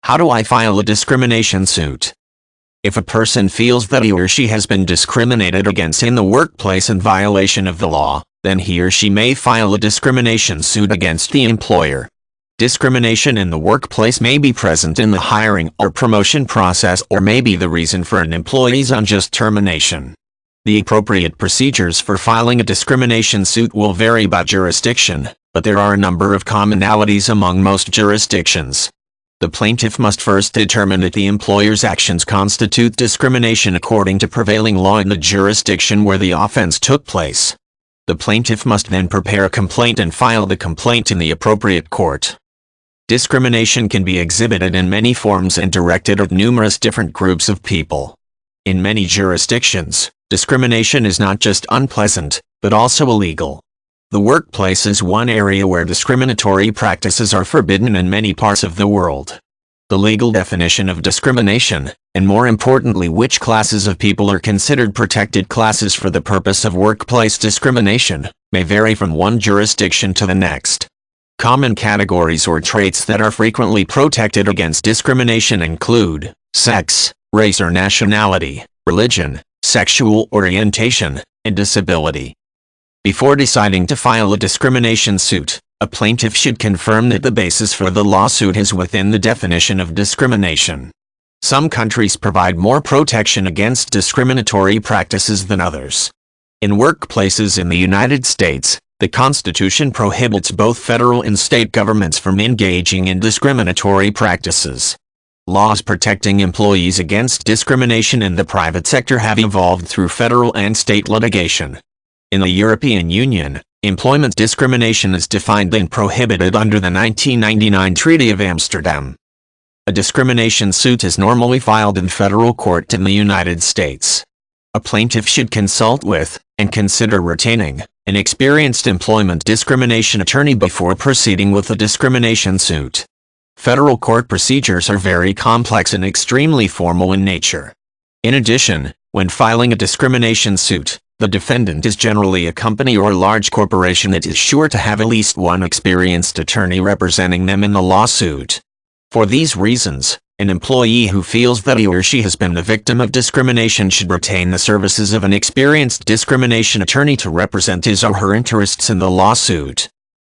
How do I file a discrimination suit? If a person feels that he or she has been discriminated against in the workplace in violation of the law, then he or she may file a discrimination suit against the employer. Discrimination in the workplace may be present in the hiring or promotion process or may be the reason for an employee's unjust termination. The appropriate procedures for filing a discrimination suit will vary by jurisdiction, but there are a number of commonalities among most jurisdictions. The plaintiff must first determine that the employer's actions constitute discrimination according to prevailing law in the jurisdiction where the offense took place. The plaintiff must then prepare a complaint and file the complaint in the appropriate court. Discrimination can be exhibited in many forms and directed at numerous different groups of people. In many jurisdictions, discrimination is not just unpleasant, but also illegal. The workplace is one area where discriminatory practices are forbidden in many parts of the world. The legal definition of discrimination, and more importantly which classes of people are considered protected classes for the purpose of workplace discrimination, may vary from one jurisdiction to the next. Common categories or traits that are frequently protected against discrimination include sex, race or nationality, religion, sexual orientation, and disability. Before deciding to file a discrimination suit, a plaintiff should confirm that the basis for the lawsuit is within the definition of discrimination. Some countries provide more protection against discriminatory practices than others. In workplaces in the United States, the Constitution prohibits both federal and state governments from engaging in discriminatory practices. Laws protecting employees against discrimination in the private sector have evolved through federal and state litigation. In the European Union, employment discrimination is defined and prohibited under the 1999 Treaty of Amsterdam. A discrimination suit is normally filed in federal court in the United States. A plaintiff should consult with, and consider retaining, an experienced employment discrimination attorney before proceeding with a discrimination suit. Federal court procedures are very complex and extremely formal in nature. In addition, when filing a discrimination suit, the defendant is generally a company or large corporation that is sure to have at least one experienced attorney representing them in the lawsuit. For these reasons, an employee who feels that he or she has been the victim of discrimination should retain the services of an experienced discrimination attorney to represent his or her interests in the lawsuit.